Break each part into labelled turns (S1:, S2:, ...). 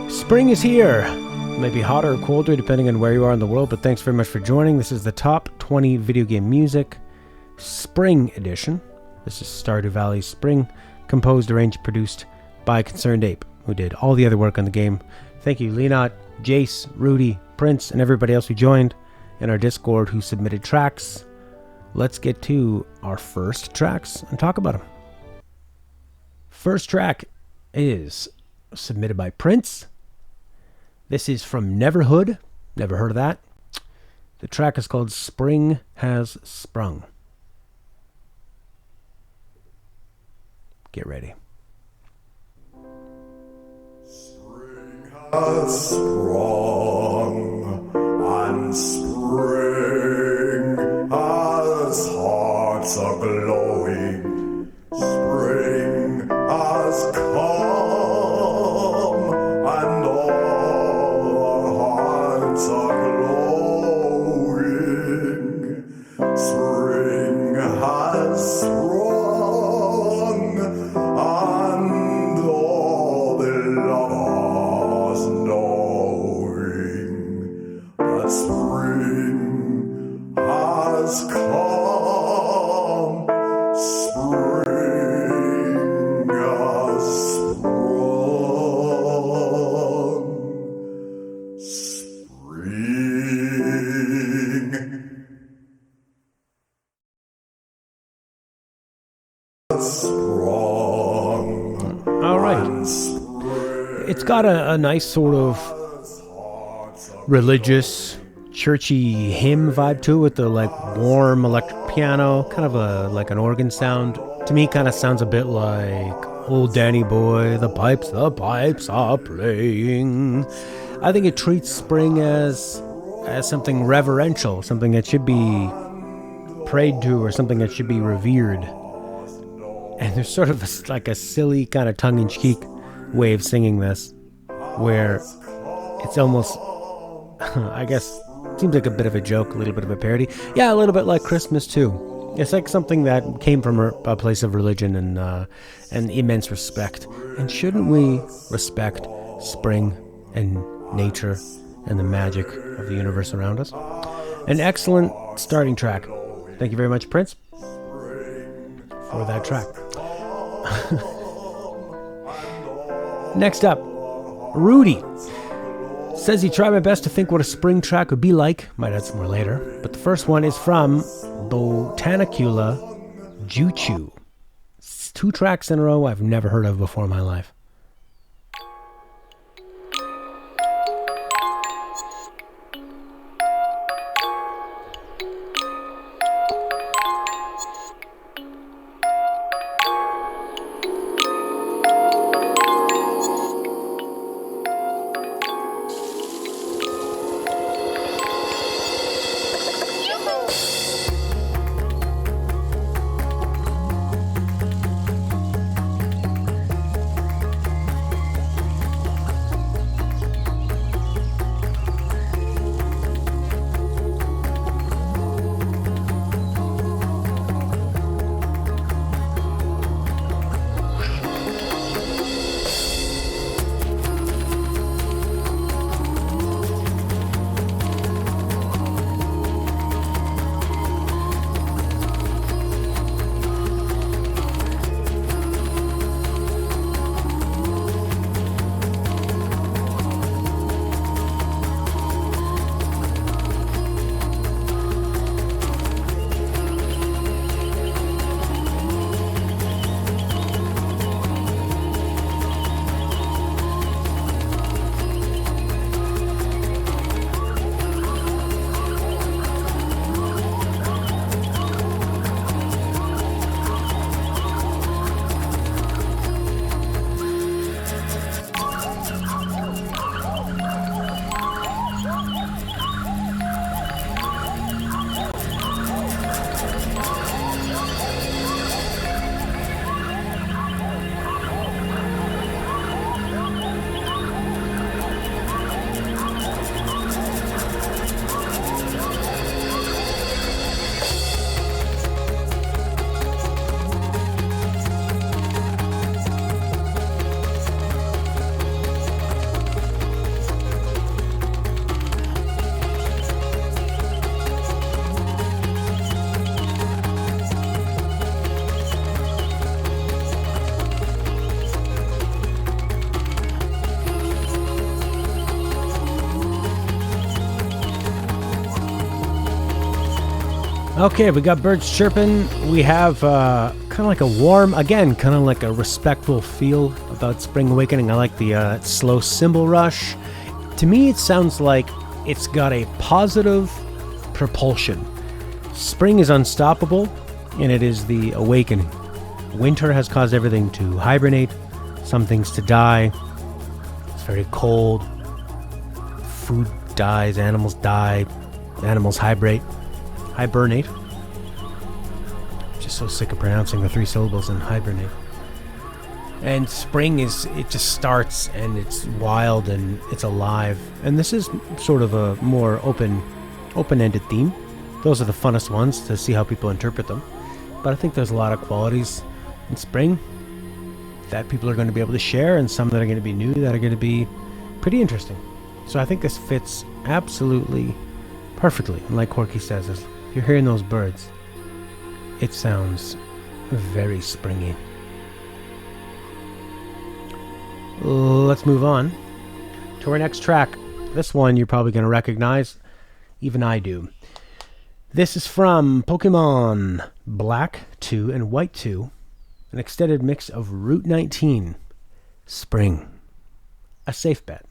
S1: Spring is here. It may be hotter or colder depending on where you are in the world, but thanks very much for joining. This is the top 20 video game music Spring edition. This is Stardew Valley Spring, composed, arranged, produced by Concerned Ape, who did all the other work on the game. Thank you, Leonot, Jace, Rudy, Prince, and everybody else who joined in our Discord who submitted tracks. Let's get to our first tracks and talk about them. First track is submitted by Prince. This is from Neverhood. Never heard of that. The track is called Spring Has Sprung. Get ready.
S2: Spring has sprung, and spring has hearts a-glowing. Spring has come, and all our hearts are glowing. Spring has sprung, and all the lovers knowing that spring has come, spring has sprung, spring has sprung.
S1: All right. It's got a nice sort of religious, churchy hymn vibe to it with the like warm electric piano, kind of like an organ sound. To me, kind of sounds a bit like Old Danny Boy, the pipes are playing. I think it treats spring as something reverential, something that should be prayed to or something that should be revered. And there's sort of like a silly kind of tongue-in-cheek way of singing this, where it's almost, I guess, seems like a bit of a joke, a little bit of a parody. Yeah, a little bit like Christmas too. It's like something that came from a place of religion and immense respect. And shouldn't we respect spring and nature and the magic of the universe around us? An excellent starting track. Thank you very much, Prince, for that track. Next up, Rudy says he tried my best to think what a spring track would be like. Might add some more later. But the first one is from Botanicula Juchu. It's 2 tracks in a row I've never heard of before in my life. Okay, we got birds chirping. We have kind of like a warm, again, kind of like a respectful feel about Spring Awakening. I like the slow cymbal rush. To me, it sounds like it's got a positive propulsion. Spring is unstoppable, and it is the awakening. Winter has caused everything to hibernate, some things to die. It's very cold. Food dies, animals die, animals hibernate. Just so sick of pronouncing the 3 syllables in hibernate. And spring it just starts and it's wild and it's alive. And this is sort of a more open-ended theme. Those are the funnest ones to see how people interpret them. But I think there's a lot of qualities in spring that people are going to be able to share, and some that are going to be new that are going to be pretty interesting. So I think this fits absolutely perfectly. And like Corky says, if you're hearing those birds, it sounds very springy. Let's move on to our next track. This one you're probably going to recognize. Even I do. This is from Pokemon Black 2 and White 2, an extended mix of Route 19, Spring. A safe bet.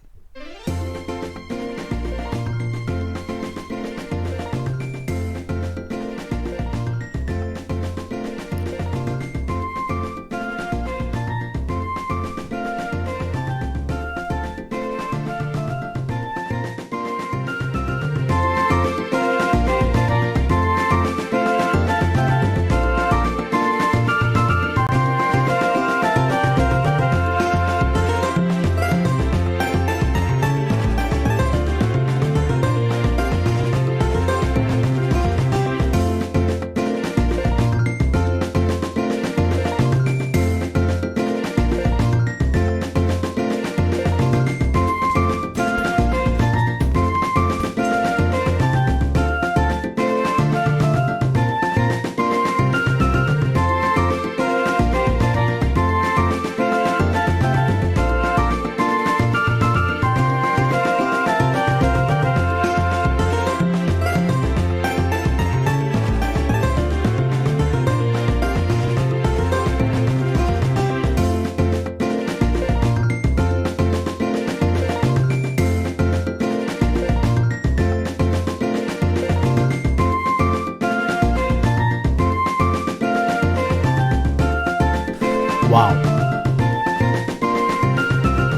S1: Wow.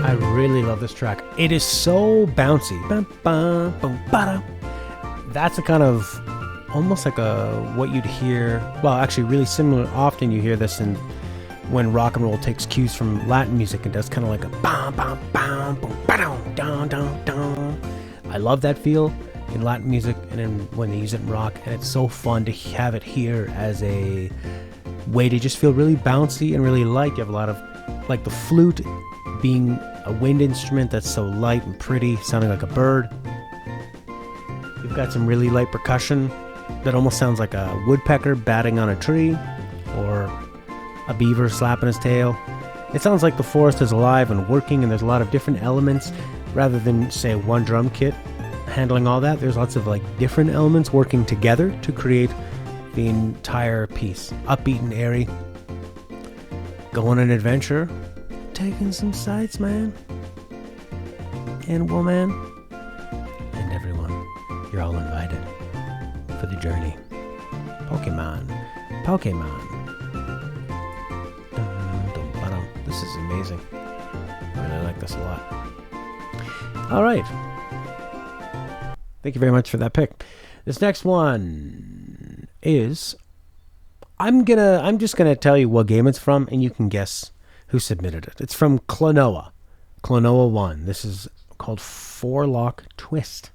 S1: I really love this track. It is so bouncy. That's a kind of almost like what you'd hear. Well, actually really similar. Often you hear this in when rock and roll takes cues from Latin music and does kind of like a bam bam bam boom ba-dum, dum, dum, dum. I love that feel in Latin music and then when they use it in rock, and it's so fun to have it here as a way to just feel really bouncy and really light. You have a lot of, like the flute being a wind instrument that's so light and pretty, sounding like a bird. You've got some really light percussion that almost sounds like a woodpecker batting on a tree or a beaver slapping his tail. It sounds like the forest is alive and working, and there's a lot of different elements rather than, say, one drum kit handling all that. There's lots of like different elements working together to create the entire piece. Upbeat and airy. Go on an adventure. Taking some sights, man. And woman. And everyone. You're all invited for the journey. Pokemon. This is amazing. I really like this a lot. Alright. Thank you very much for that pick. This next one is I'm just gonna tell you what game it's from, and you can guess who submitted it. It's from Klonoa 1. This is called Four-Lock Twist.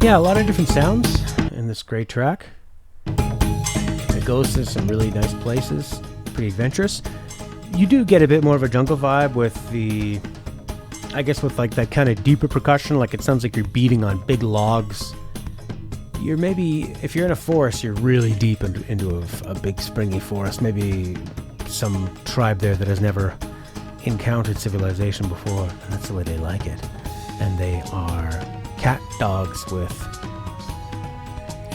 S1: Yeah, a lot of different sounds in this great track. It goes to some really nice places, pretty adventurous. You do get a bit more of a jungle vibe with the, I guess with like that kind of deeper percussion, like it sounds like you're beating on big logs. You're maybe, if you're in a forest, you're really deep into a big springy forest, maybe some tribe there that has never encountered civilization before, and that's the way they like it. And they are cat dogs with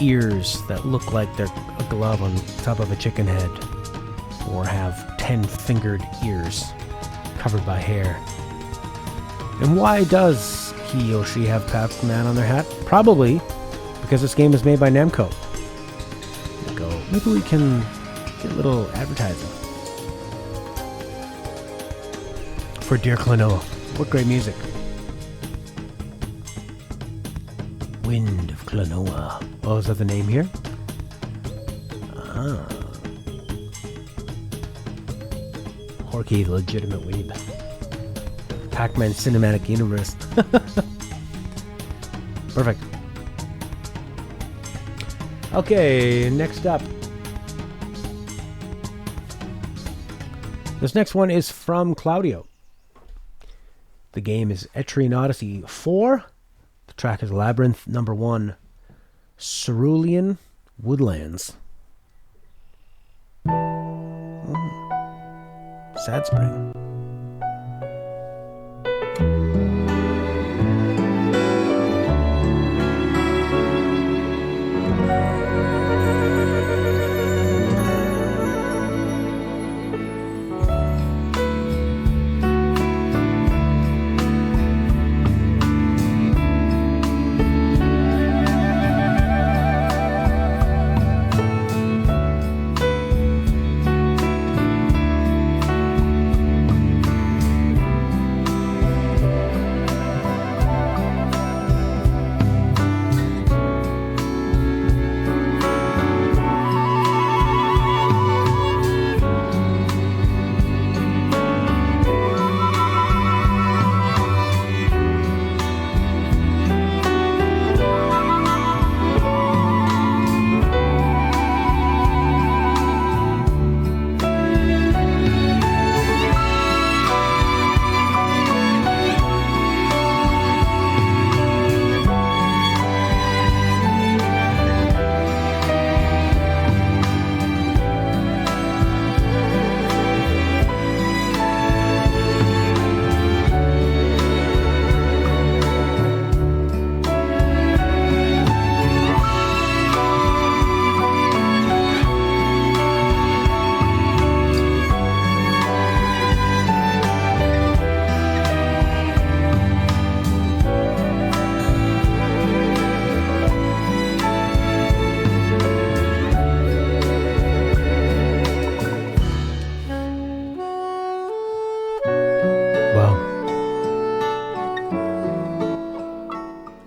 S1: ears that look like they're a glove on top of a chicken head, or have 10-fingered ears covered by hair. And why does he or she have Pac-Man on their hat? Probably because this game is made by Namco. Maybe we can get a little advertising for Dear Klonoa. What great music. Wind of Klonoa. Oh, is that the name here? Ah. Horky, the legitimate weeb. Pac-Man Cinematic Universe. Perfect. Okay, next up. This next one is from Claudio. The game is Etrian Odyssey 4. The track is Labyrinth number 1. Cerulean Woodlands. Sad Spring.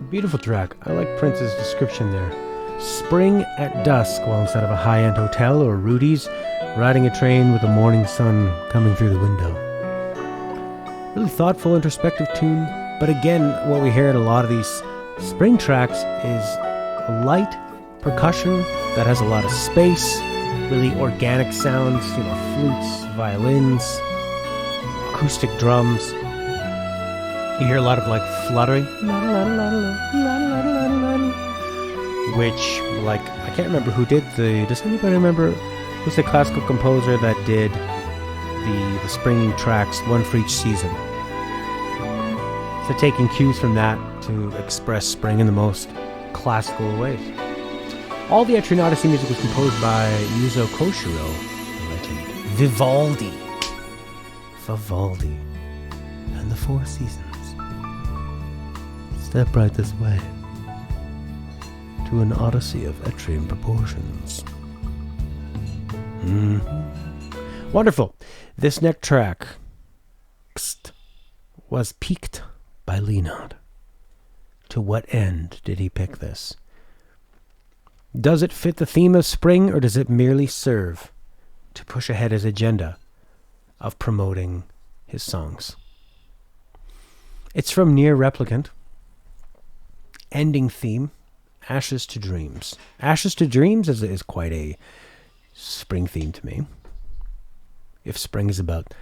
S1: Beautiful track. I like Prince's description there. Spring at dusk, while instead of a high-end hotel or Rudy's, riding a train with the morning sun coming through the window. Really thoughtful, introspective tune. But again, what we hear in a lot of these spring tracks is a light percussion that has a lot of space, really organic sounds, flutes, violins, acoustic drums. You hear a lot of like fluttering, which, like, I can't remember who did does anybody remember who's the classical composer that did the spring tracks, one for each season? So taking cues from that to express spring in the most classical ways. All the Etrian Odyssey music was composed by Yuzo Koshiro, the legend Vivaldi, and the Four Seasons. Step right this way to an Odyssey of Etrian proportions. Wonderful. This next track was picked by Leonard. To what end did he pick this? Does it fit the theme of spring, or does it merely serve to push ahead his agenda of promoting his songs? It's from Near Replicant. Ending theme, Ashes to Dreams. Ashes to Dreams is quite a spring theme to me. If spring is about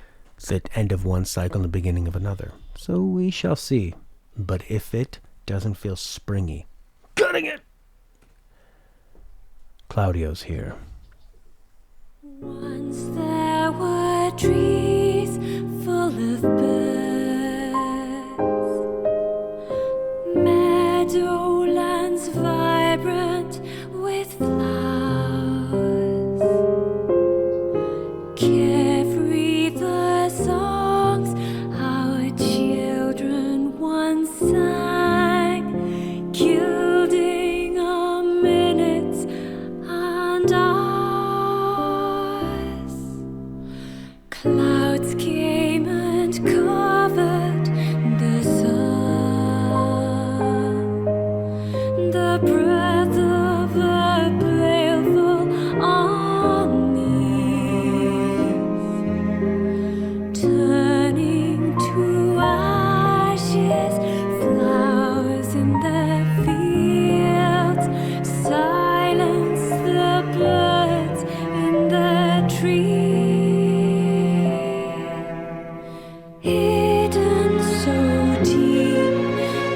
S1: the end of one cycle and the beginning of another. So we shall see. But if it doesn't feel springy, cutting it! Claudio's here.
S3: Once there were trees full of birds, meadowlands vibrant with flowers, carefree the songs our children once sang, gilding our minutes and hours. Clouds came and covered the sun, the breath of a baleful unease, turning to ashes, flowers in the fields, silence the birds in the trees. Hidden so deep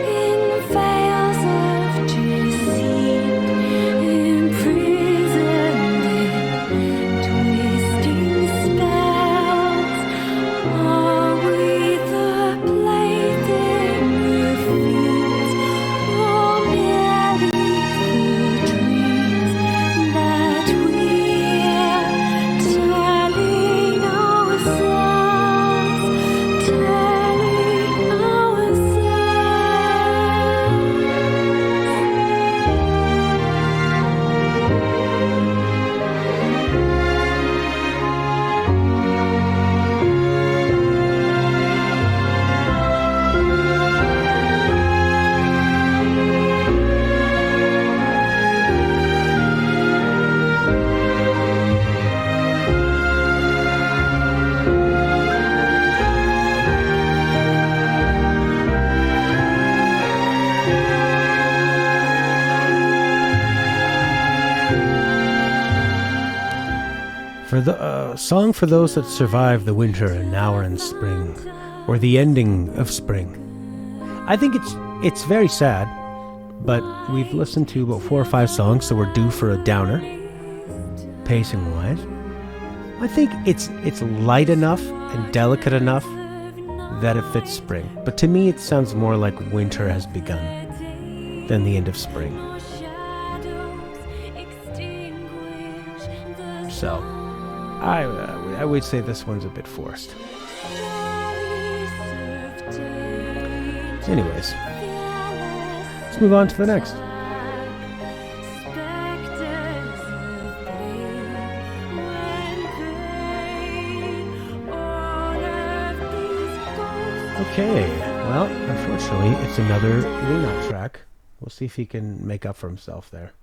S3: in veils of deceit, imprisoned in twisting spells, are we the plaything of fields, or merely the dreams that we're telling ourselves, telling ourselves?
S1: For the song for those that survive the winter and now are in spring, or the ending of spring. I think it's very sad, but we've listened to about 4 or 5 songs, so we're due for a downer, pacing wise. I think it's light enough and delicate enough that it fits spring. But to me, it sounds more like winter has begun than the end of spring. So, I would say this one's a bit forced. Anyways, let's move on to the next. Okay, well, unfortunately, it's another Luna track. We'll see if he can make up for himself there.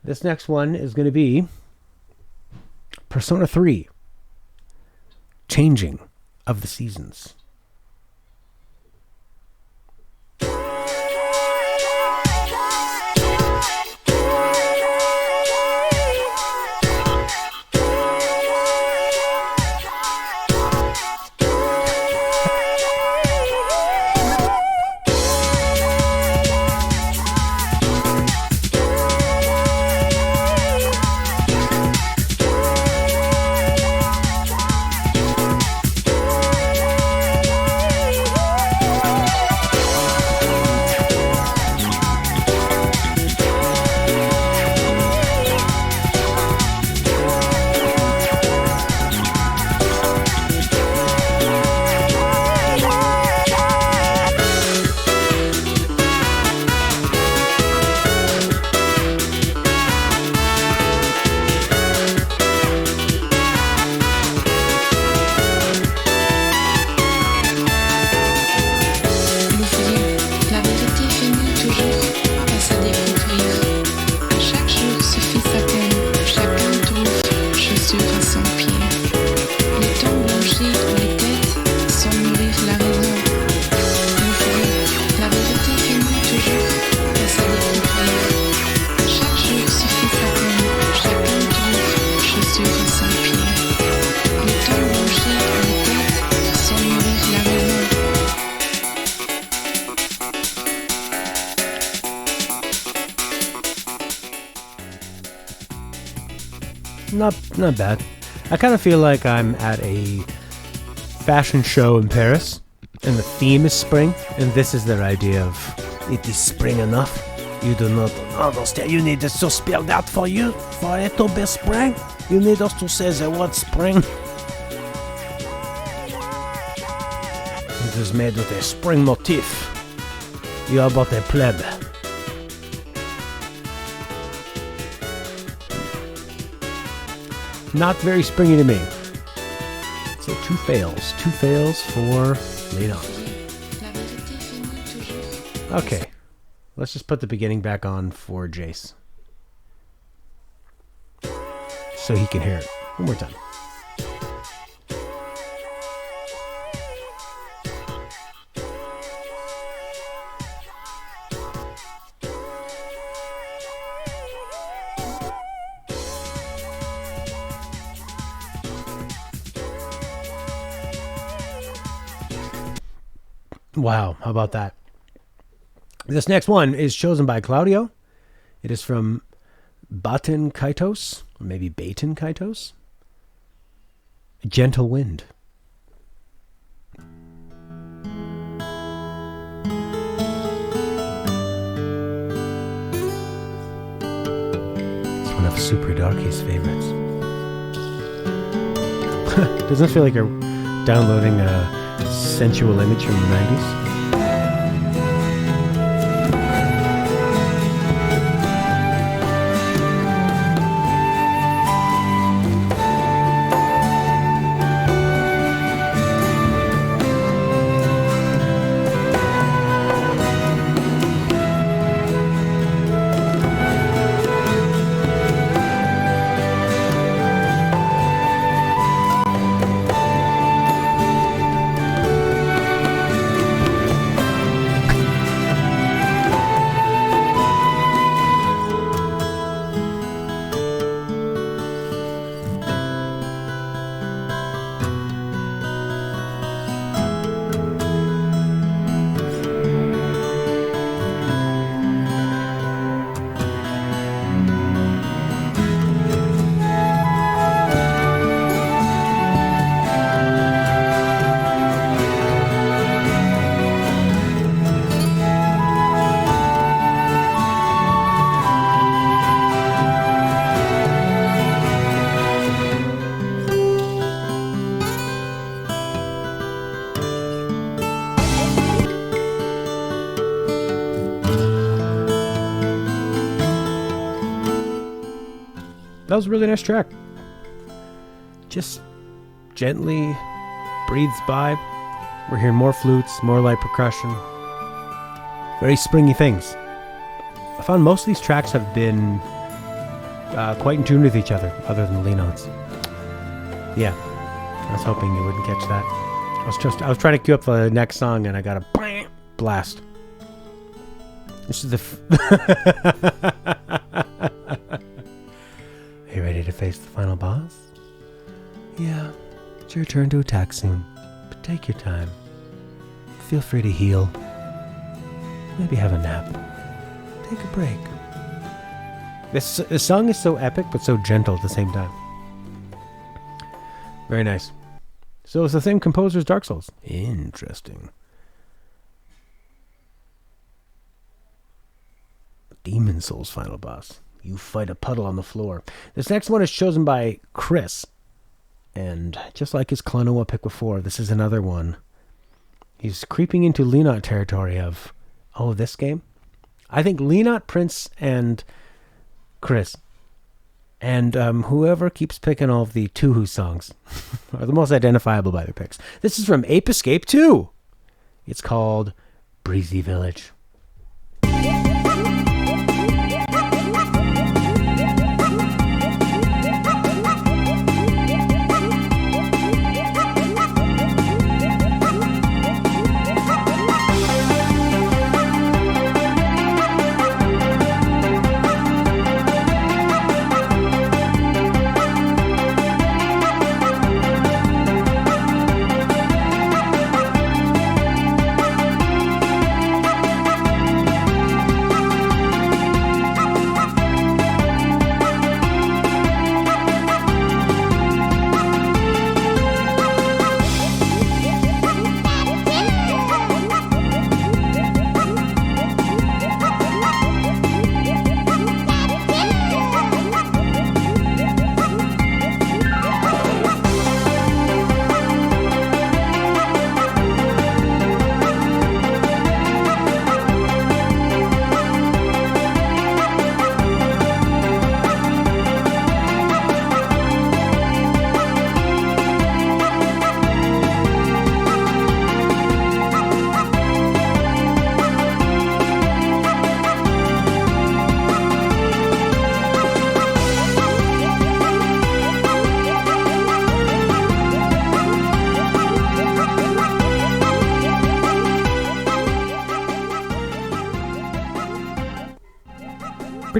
S1: This next one is going to be Persona 3, Changing of the Seasons. Not bad. I kind of feel like I'm at a fashion show in Paris, and the theme is spring, and this is their idea of it is spring enough. You do not understand. You need us to spell that for you. For it to be spring, you need us to say the word spring. It is made with a spring motif. You are but a pleb. Not very springy to me. So 2 fails. 2 fails for Lena. Okay. Let's just put the beginning back on for Jace. So he can hear it. One more time. Wow, how about that? This next one is chosen by Claudio. It is from Batin Kaitos, or maybe Batin Kaitos. Gentle Wind. It's one of Super Darky's favorites. Doesn't it feel like you're downloading a sensual image from the 90s? That was a really nice track. Just gently breathes by. We're hearing more flutes, more light percussion. Very springy things. I found most of these tracks have been quite in tune with each other, other than the lean-ons. Yeah, I was hoping you wouldn't catch that. I was trying to cue up the next song, and I got a blast. This is the. Are you ready to face the final boss? Yeah, it's your turn to attack soon, but take your time. Feel free to heal. Maybe have a nap. Take a break. This song is so epic, but so gentle at the same time. Very nice. So it's the same composer as Dark Souls. Interesting. Demon Souls final boss. You fight a puddle on the floor. This next one is chosen by Chris. And just like his Klonoa pick before, this is another one. He's creeping into Lenot territory of, this game? I think Lenot, Prince, and Chris. And whoever keeps picking all of the Tuhu songs are the most identifiable by their picks. This is from Ape Escape 2. It's called Breezy Village.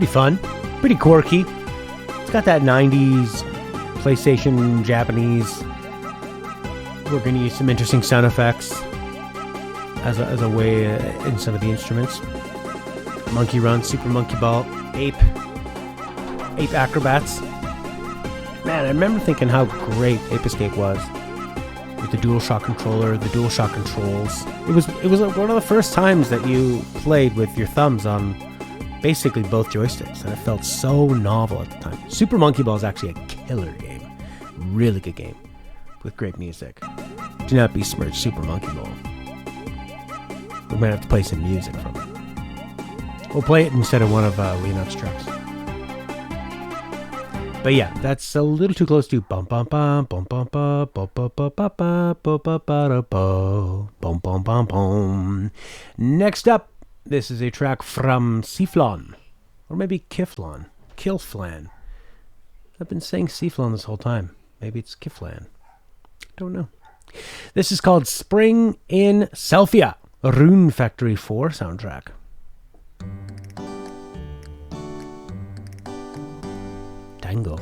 S1: Pretty fun. Pretty quirky. It's got that 90s PlayStation Japanese. We're going to use some interesting sound effects as a way in some of the instruments. Monkey Run, Super Monkey Ball, Ape Acrobats. Man, I remember thinking how great Ape Escape was with the DualShock controller, the DualShock controls. It was like one of the first times that you played with your thumbs on basically both joysticks, and it felt so novel at the time. Super Monkey Ball is actually a killer game, really good game with great music. Do not besmirch Super Monkey Ball. We might have to play some music from it. We'll play it instead of one of Leonard's tracks. But yeah, that's a little too close to bum bum bum bum bum bum bum bum bum bum bum bum bum bum bum bum. Next up, this is a track from Sifflon, or maybe Kilflan. I've been saying Sifflon this whole time. Maybe it's Kiflan. Don't know. This is called Spring in Selfie, a Rune Factory 4 soundtrack. Tango.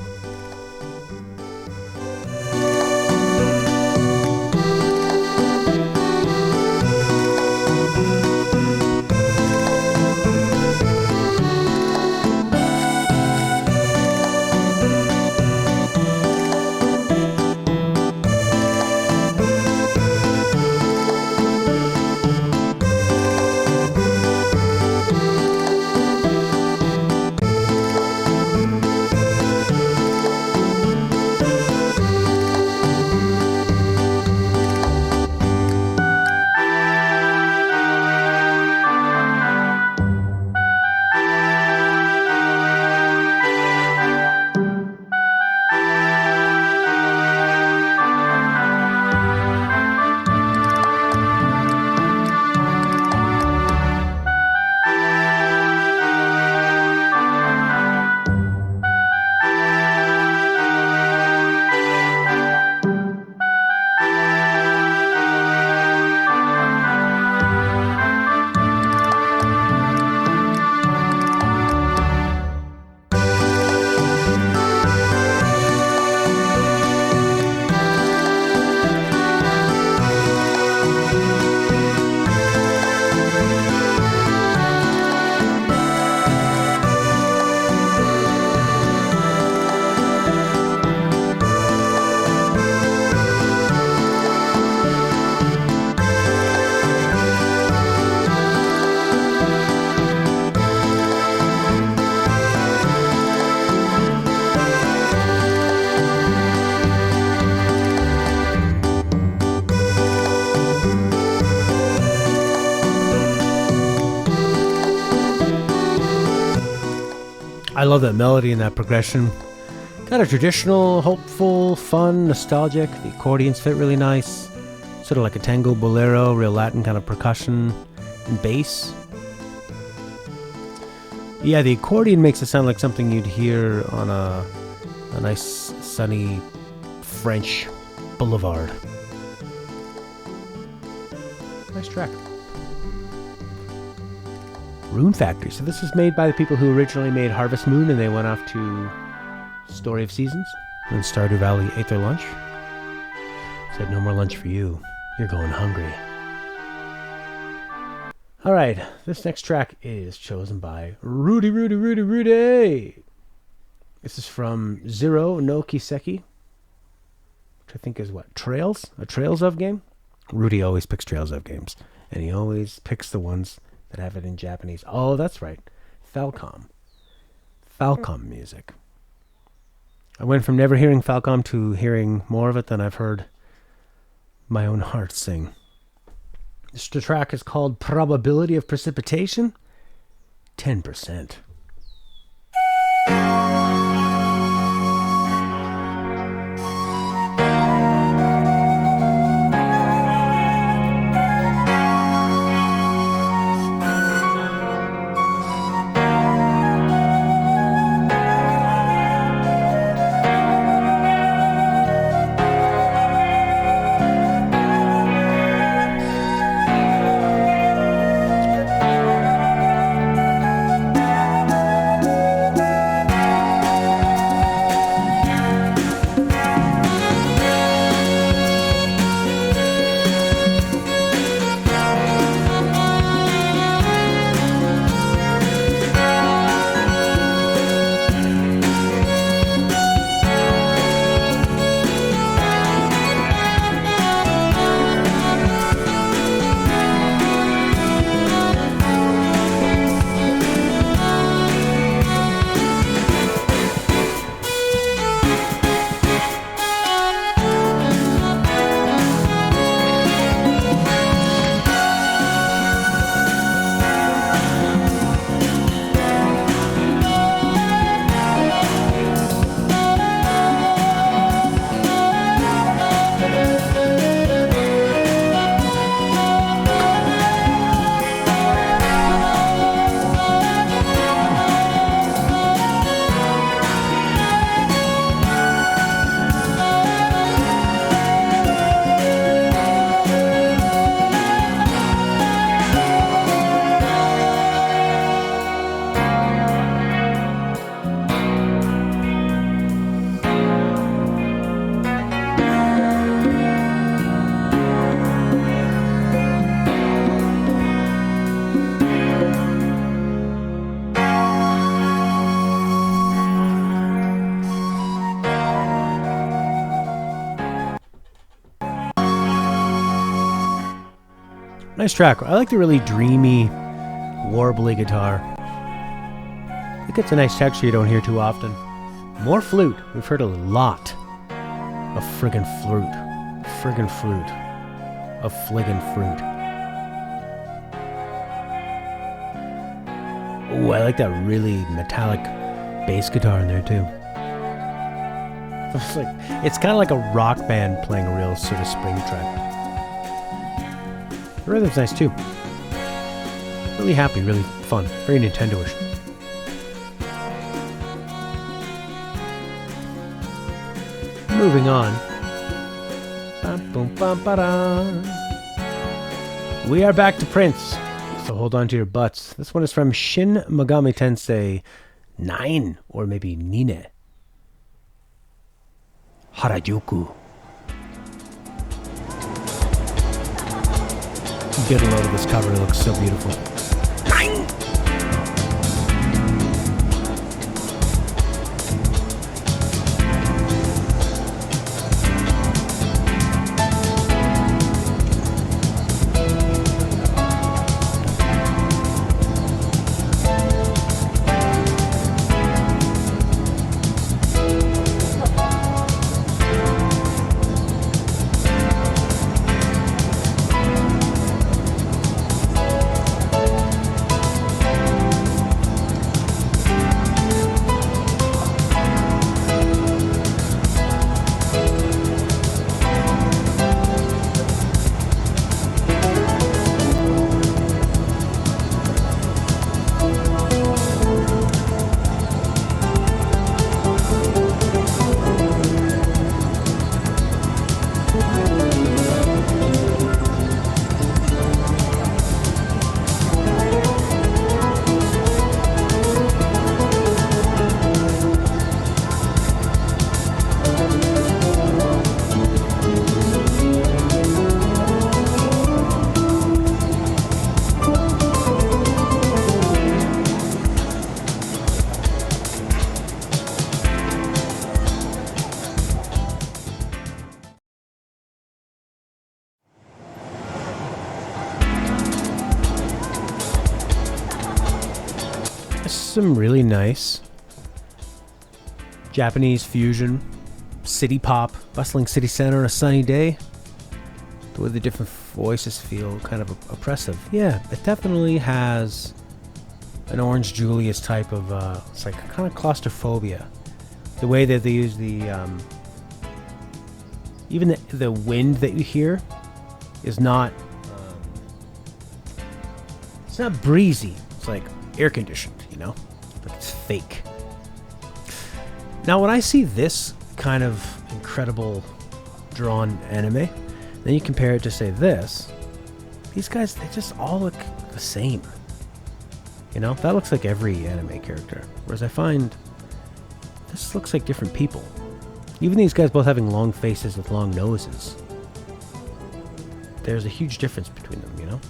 S1: I love that melody and that progression. Kind of traditional, hopeful, fun, nostalgic. The accordions fit really nice. Sort of like a tango bolero, real Latin kind of percussion and bass. Yeah, the accordion makes it sound like something you'd hear on a nice sunny French boulevard. Nice track. Rune Factory. So this is made by the people who originally made Harvest Moon, and they went off to Story of Seasons. And Stardew Valley ate their lunch. Said, no more lunch for you. You're going hungry. Alright, this next track is chosen by Rudy. This is from Zero no Kiseki, which I think is what? Trails? A Trails of game? Rudy always picks Trails of games. And he always picks the ones that have it in Japanese. Oh, that's right. Falcom music. I went from never hearing Falcom to hearing more of it than I've heard my own heart sing. This track is called Probability of Precipitation, 10%. nice track. I like the really dreamy, warbly guitar. I think it's a nice texture you don't hear too often. More flute. We've heard a lot of friggin' flute. Friggin' fruit. Of fliggin' fruit. Oh, I like that really metallic bass guitar in there too. It's kind of like a rock band playing a real sort of Springtrap. The rhythm's nice too. Really happy, really fun. Very Nintendo-ish. Moving on. We are back to Prince. So hold on to your butts. This one is from Shin Megami Tensei 9, or maybe Nine. Harajuku. Get a load of this cover, it looks so beautiful. Some really nice Japanese fusion, city pop, bustling city center on a sunny day. The way the different voices feel kind of oppressive. Yeah, it definitely has an Orange Julius type of, it's like kind of claustrophobia. The way that they use the, even the wind that you hear is not, it's not breezy. It's like air conditioned, you know? But it's fake. Now, when I see this kind of incredible drawn anime, then you compare it to, say, this. These guys, they just all look the same. You know? That looks like every anime character. Whereas I find this looks like different people. Even these guys both having long faces with long noses. There's a huge difference between them, you know?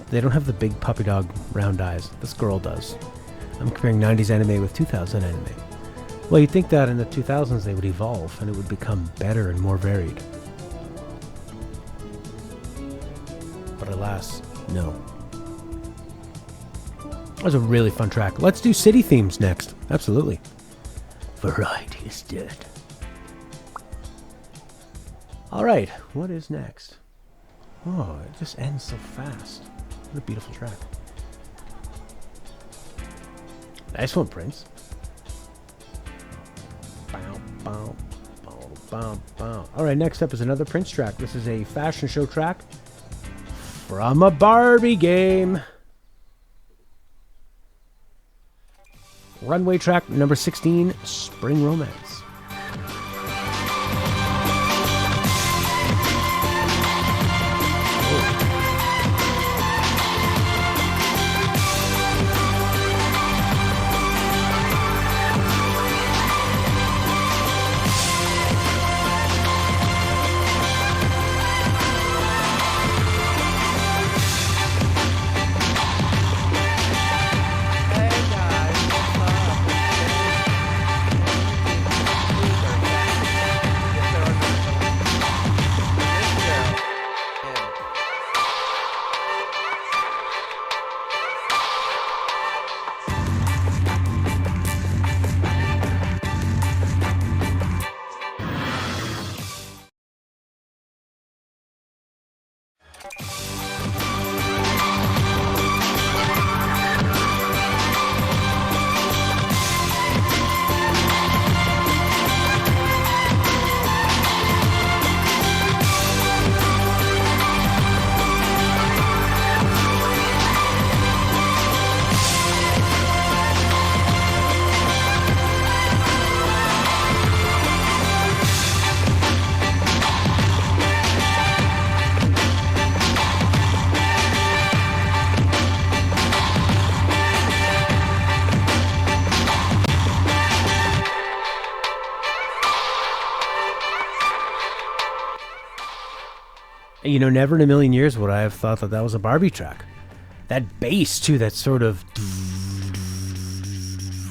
S1: They don't have the big puppy dog round eyes. This girl does. I'm comparing 90s anime with 2000 anime. Well, you'd think that in the 2000s they would evolve and it would become better and more varied. But alas, no. That was a really fun track. Let's do city themes next. Absolutely. Variety is dead. Alright, what is next? Oh, it just ends so fast. What a beautiful track. Nice one, Prince. Bow, bow, bow, bow, bow. Alright, next up is another Prince track. This is a fashion show track from a Barbie game. Runway track number 16, Spring Romance. You know, never in a million years would I have thought that that was a Barbie track. That bass, too, that sort of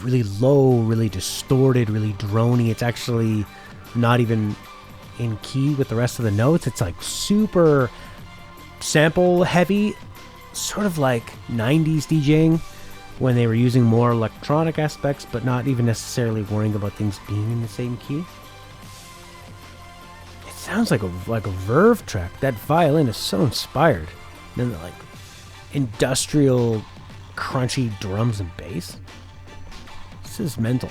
S1: really low, really distorted, really droney. It's actually not even in key with the rest of the notes. It's like super sample heavy, sort of like 90s DJing when they were using more electronic aspects, but not even necessarily worrying about things being in the same key. It sounds like a Verve track. That violin is so inspired. And then like industrial, crunchy drums and bass. This is mental.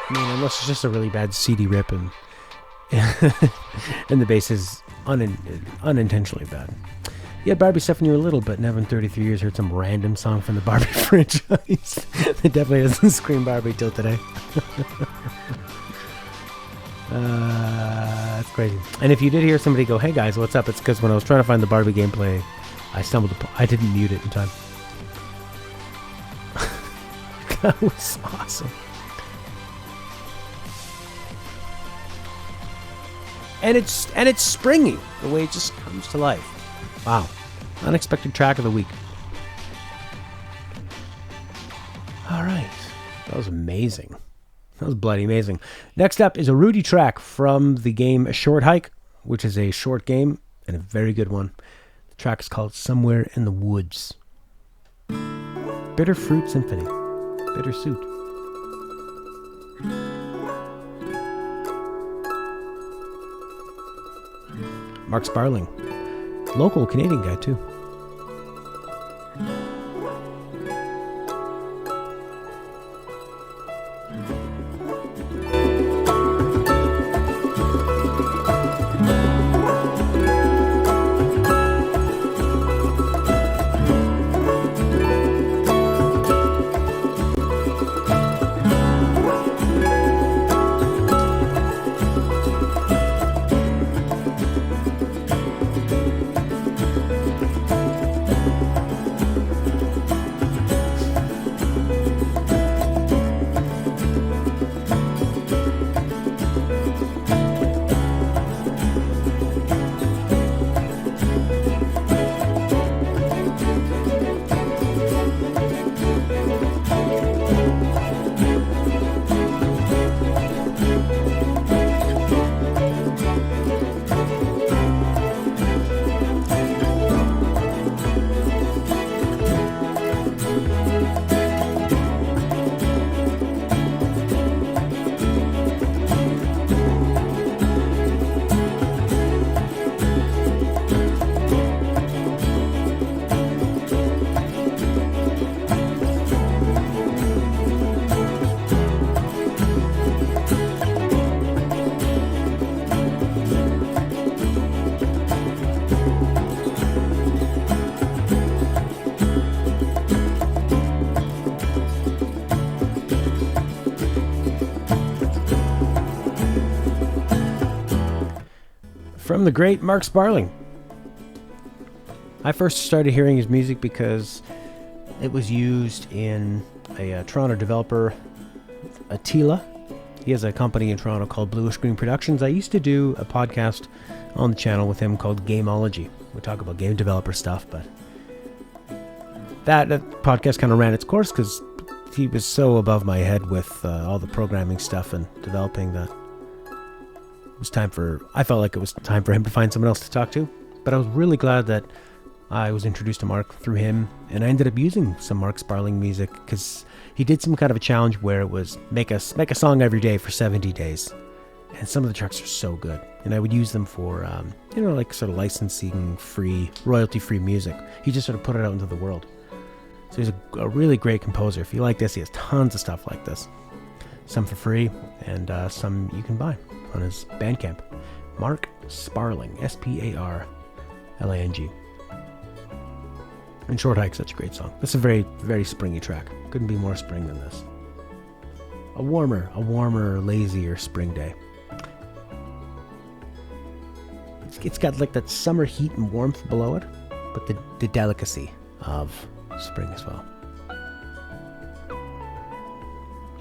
S1: I mean, unless it's just a really bad CD rip and and the bass is unintentionally bad. You had Barbie stuff when you were little, but never in 33 years heard some random song from the Barbie franchise. It definitely doesn't scream Barbie till today. That's crazy. And if you did hear somebody go, "Hey guys, what's up?" It's because when I was trying to find the Barbie gameplay, I didn't mute it in time. That was awesome. And it's springy, the way it just comes to life. Wow. Unexpected track of the week. All right. That was amazing. That was bloody amazing. Next up is a Rudy track from the game A Short Hike, which is a short game and a very good one. The track is called Somewhere in the Woods. Bitter Fruit Symphony. Bitter Suit. Mark Sparling. Local Canadian guy, too. From the great Mark Sparling. I first started hearing his music because it was used in a Toronto developer, Attila. He has a company in Toronto called Bluish Green Productions. I used to do a podcast on the channel with him called Gameology. We talk about game developer stuff, but that podcast kind of ran its course because he was so above my head with all the programming stuff and developing that I felt like it was time for him to find someone else to talk to. But I was really glad that I was introduced to Mark through him, and I ended up using some Mark Sparling music because he did some kind of a challenge where it was make a song every day for 70 days. And some of the tracks are so good. And I would use them for, like sort of licensing free, royalty free music. He just sort of put it out into the world. So he's a really great composer. If you like this, he has tons of stuff like this. Some for free, and some you can buy on his Bandcamp. Mark Sparling, Sparling. And Short Hike, such a great song. This is a very, very springy track. Couldn't be more spring than this. A warmer, lazier spring day. It's got like that summer heat and warmth below it, but the delicacy of spring as well.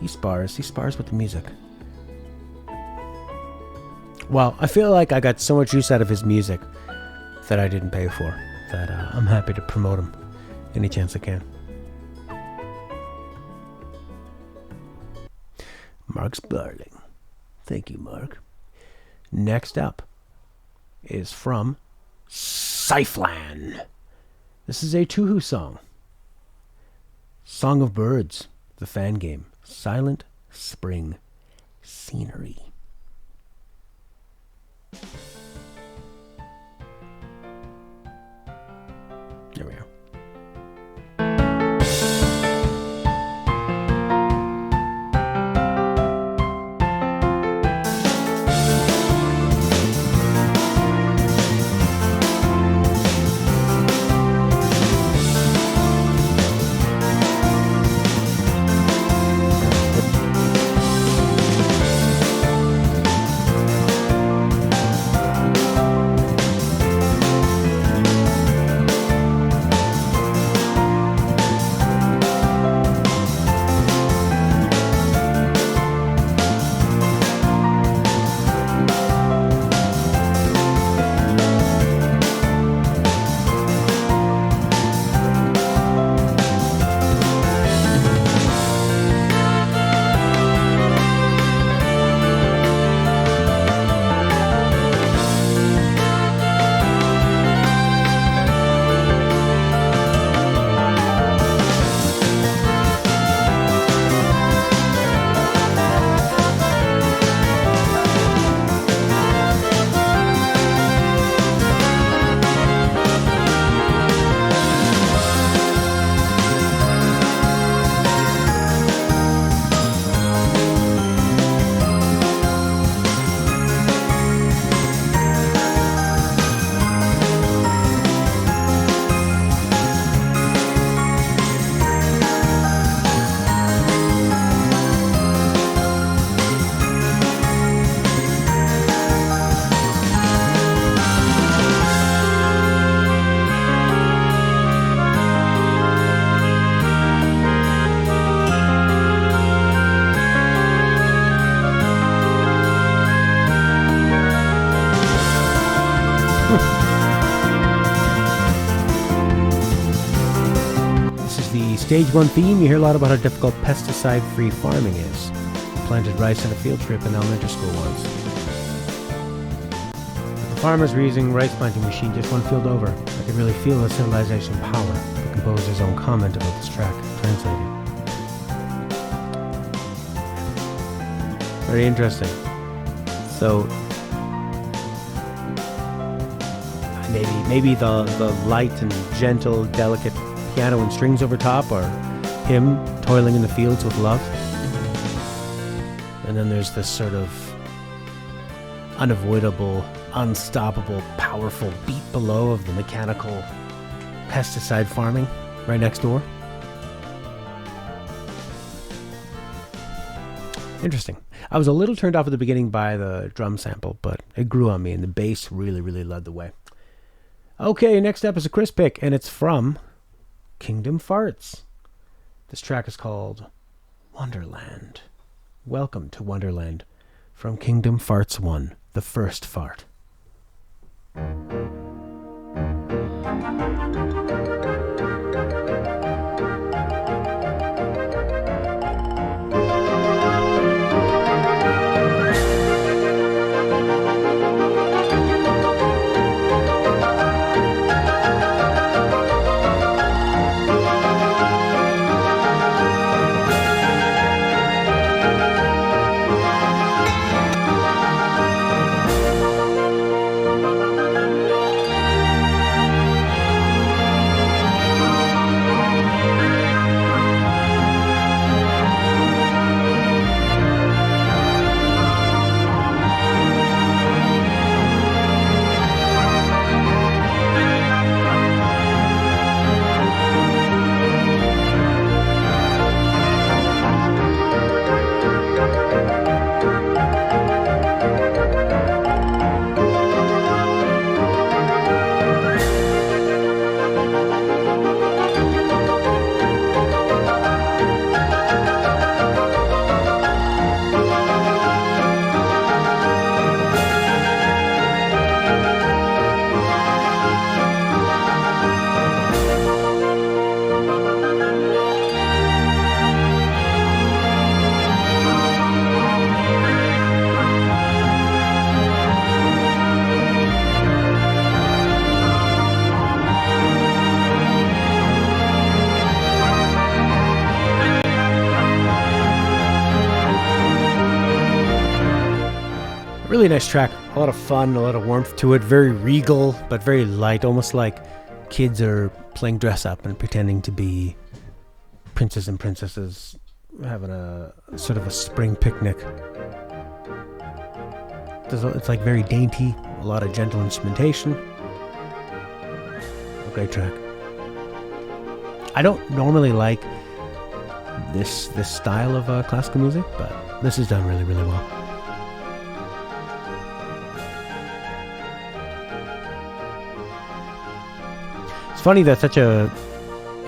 S1: He spars with the music. Well, I feel like I got so much use out of his music that I didn't pay for, that I'm happy to promote him any chance I can. Mark Sparling. Thank you, Mark. Next up is from Syphlan. This is a Tuhu song. Song of Birds, the fan game. Silent Spring Scenery. There we are. Stage 1 theme, you hear a lot about how difficult pesticide-free farming is. I planted rice on a field trip in elementary school once. The farmers were using rice planting machine just one field over. I could really feel the civilization power. The composer's own comment about this track, translated. Very interesting. So, maybe the light and gentle, delicate piano and strings over top, or him toiling in the fields with love. And then there's this sort of unavoidable, unstoppable, powerful beat below of the mechanical pesticide farming right next door. Interesting. I was a little turned off at the beginning by the drum sample, but it grew on me, and the bass really, really led the way. Okay, next up is a Chris pick, and it's from Kingdom Farts. This track is called Wonderland. Welcome to Wonderland from Kingdom Farts 1, the first fart. really nice track. A lot of fun, a lot of warmth to it. Very regal, but very light. Almost like kids are playing dress up and pretending to be princes and princesses having a sort of a spring picnic. It's like very dainty, a lot of gentle instrumentation. A great track. I don't normally like this style of classical music, but this is done really, really well. It's funny that such a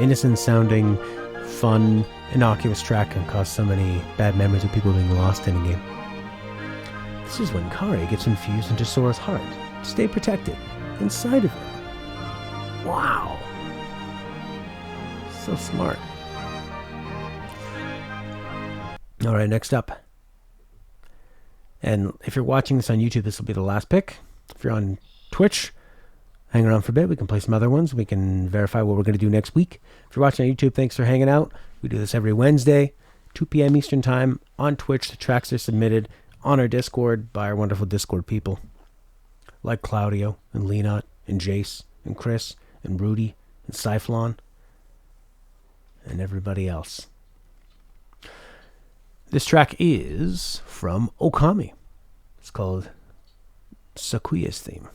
S1: innocent sounding, fun, innocuous track can cause so many bad memories of people being lost in a game. This is when Kari gets infused into Sora's heart to stay protected inside of him. Wow. So smart. Alright, next up. And if you're watching this on YouTube, this will be the last pick. If you're on Twitch, hang around for a bit. We can play some other ones. We can verify what we're going to do next week. If you're watching on YouTube, thanks for hanging out. We do this every Wednesday, 2 p.m. Eastern Time on Twitch. The tracks are submitted on our Discord by our wonderful Discord people, like Claudio and Lenot and Jace and Chris and Rudy and Cyphlon and everybody else. This track is from Okami. It's called Sakuya's Theme.